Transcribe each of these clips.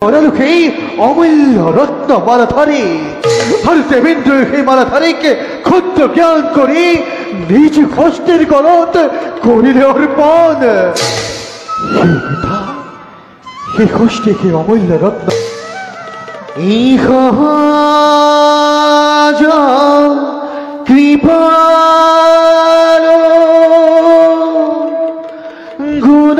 সেই অমূল্য রত্ন মালাধারী আর দেবেন্দ্র সেই মালাধারীকে ক্ষুদ্র জ্ঞান করি নিজ কষ্টের গলত করিলে অর্পণ। হে কষ্টে কে অমূল্য রত্ন ইহ কৃপা গুণ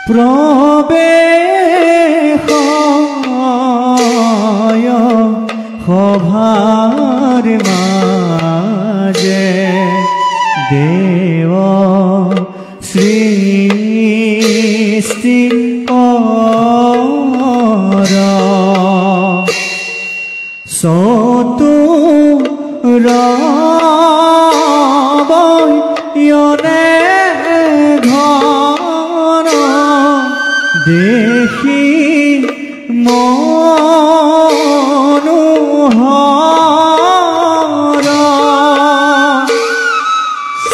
প্রবেশয় সভার মাঝে দেৱ সৃষ্টি কৰ চতুৰবয়নে দেখি মনোহৰ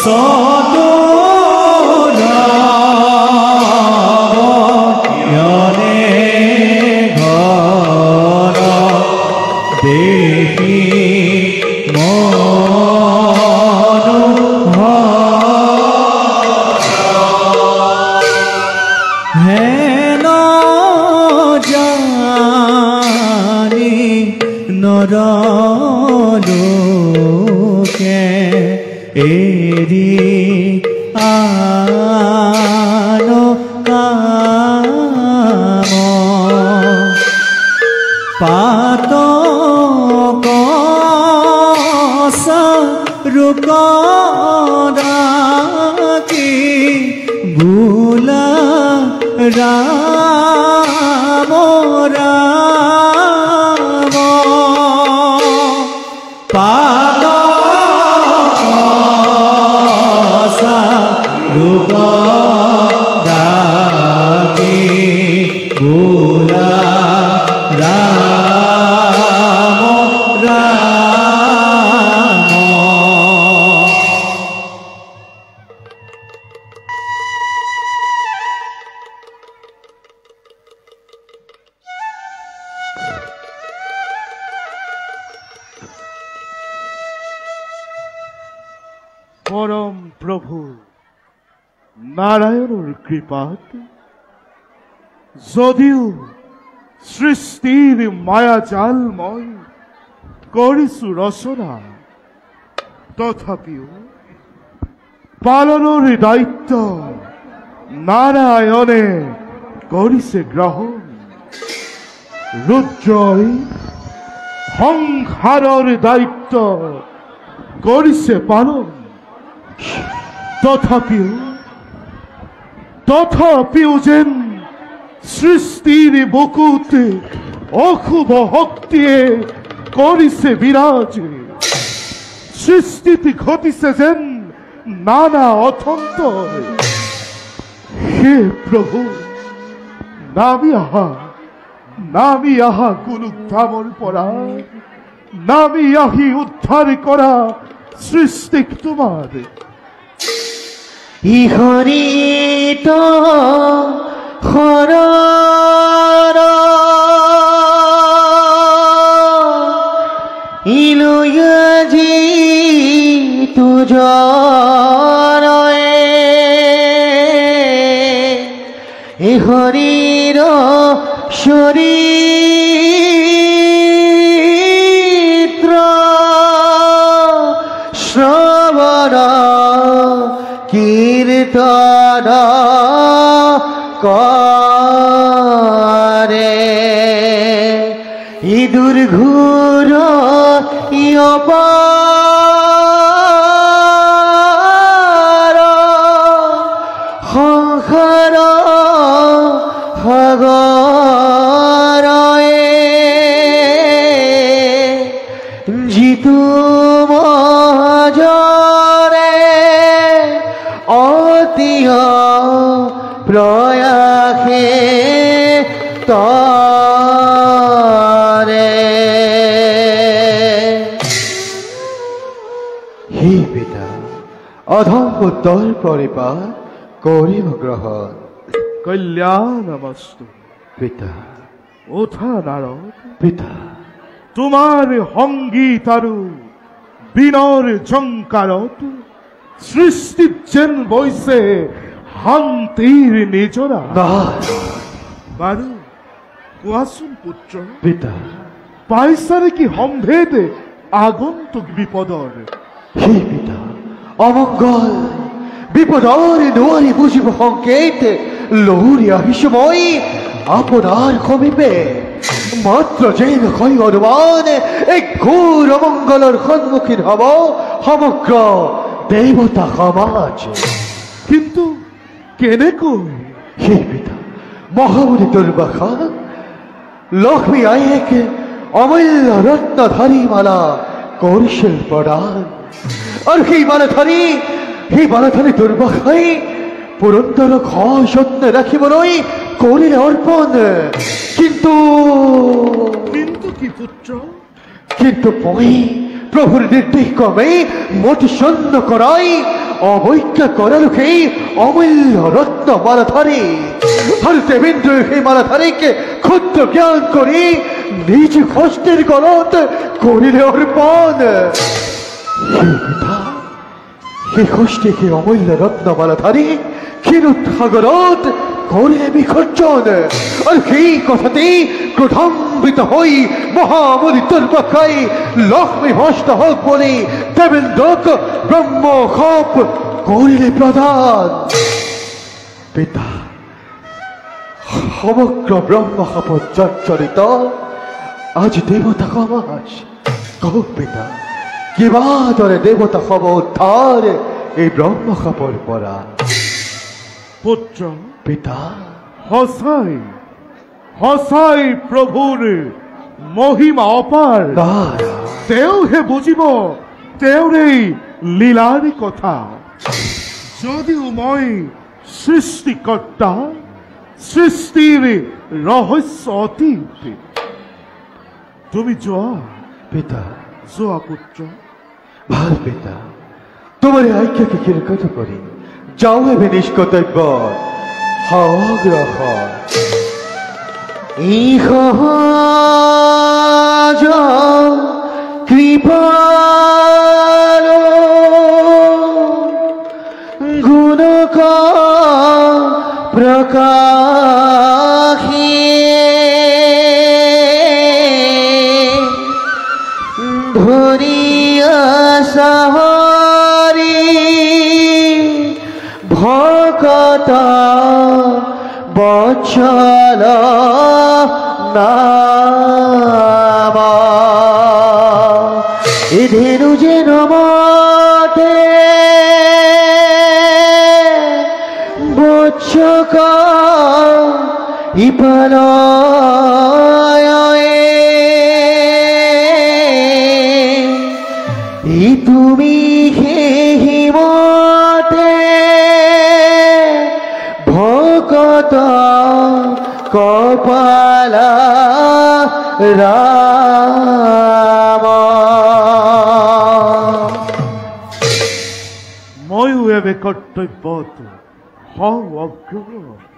চতুৰবয়নে ঘৰ দেখি নৰলোকে এৰি আন কাম পাতক ৰূপ ৰাখি বোলা ৰাম ৰাম ৰূপ ৰাখি বোলা ৰাম ৰাম। পৰম প্ৰভু নাৰায়ণৰ কৃপাত যদিও সৃষ্টিৰ মায়াজাল মই কৰিছো ৰচনা, তথাপিও পালনৰ দায়িত্ব নাৰায়ণে কৰিছে গ্ৰহণ। ৰুদ্ৰই সংসাৰৰ দায়িত্ব কৰিছে পালন। তথাপিও যেন সৃষ্টিৰ বুকুত অশুভ শক্তিয়ে কৰিছে বিৰাজ। সৃষ্টিত ঘটিছে যেন নানা অথন্ত। হে প্ৰভু নামি আহা গুৰুধামৰ পৰা, নামি আহি উদ্ধাৰ কৰা সৃষ্টিক তোমাৰ। ইহৰিত শৰণ ইলুয়াজি তুজৰে ইহৰিৰ চৰিত্ৰ শ্ৰৱণ কীৰ্তন কৰে ইদুৰ ঘূৰ অপাৰ সংসাৰ সাগৰ ঋতু মহাজরে অতীয় প্রয়াসে তরে হে পিতা অধম উত্তর পরিপার করিব গ্রহণ কল্যাণমস্তু। পিতা ওঠা নারদ, পিতা তোমার সংগীতারু বিনর ঝংকারত সৃষ্টি যেন বৈছে শান্তিৰ নিজৰা। বাৰু কোৱাচোন পুত্ৰ, পিতা পাইছানে কি সম্ভেদে আগন্তুক বিপদৰ? হে পিতা অমঙ্গল বিপদৰ নোৱাৰি বুজিব সংকেত লহৰি আহিছো মই আপোনাৰ সমীপে। মাত্ৰ যেন হয় অনুমান এক ঘোৰ অমঙ্গলৰ সন্মুখীন হব সমগ্ৰ দেৱতা সমাজ। কিন্তু কেনেকৈ? হে পিতা মহামুনি দুৰ্বাসা লক্ষ্মী আয়েক অমূল্য ৰত্নধাৰী মালা কৰিছিল প্ৰদান, আৰু সেই মালাধাৰী দুৰ্বাসাই পুৰন্দৰক সযত্নে ৰাখিবলৈ কৰিলে অৰ্পণ। কিন্তু কি পুত্ৰ? কিন্তু মই প্ৰভুৰ নিৰ্দেশ ক্ৰমে মতি ছন্ন কৰাই অৱজ্ঞা কৰালো সেই অমূল্য ৰত্ন মালাধাৰী, আৰু দেৱেন্দ্ৰই সেই মালাধাৰীকে ক্ষুদ্ৰ জ্ঞান কৰি নিজ হস্তেৰ গলত কৰিলে অৰ্পণ। সেই পিতা সেই হস্তে সেই অমূল্য ৰত্ন মালাধাৰী ক্ষীৰোদ সাগৰত কৰিলে বিসৰ্জন, আৰু সেই কথাতেই ক্ৰোধান্বিত হৈ মহামুনি দুৰ্বাসাই লক্ষ্মী ভ্ৰষ্ট হওক বুলি দেৱেন্দ্ৰক ব্ৰহ্মশাপ কৰিলে প্ৰদান। পিতা সমগ্ৰ ব্ৰহ্মশাপত জৰ্জৰিত আজি দেৱতা সমাজ। কওক পিতা কিবা দৰে দেৱতা সম উদ্ধাৰ এই ব্ৰহ্মশাপৰ পৰা? পুত্ৰ পিতা সঁচাই প্ৰভুৰ মহিমা অপাৰ। তেওঁহে বুজিব তেওঁৰ এই লীলাৰ কথা। যদিও মই সৃষ্টিকৰ্তা, সৃষ্টিৰ ৰহস্য অতীত। তুমি যোৱা পিতা। যোৱা পুত্ৰ। ভাল পিতা তোমার আজ্ঞাকে কিরকত করি যাও এবে নিষ্কর্তব্য অগ্রসর। ইহজ কৃপাল গুণক প্রকাশে ধরিয়া সাহারি ভকত বৎসল নাম এ ধেনু যেন মতে বৎসক ইপাল তুমি হিমতে ভকত কপালা রাম। ময়ো এবে কৰ্তব্যত হওঁ অগ্ৰসৰ।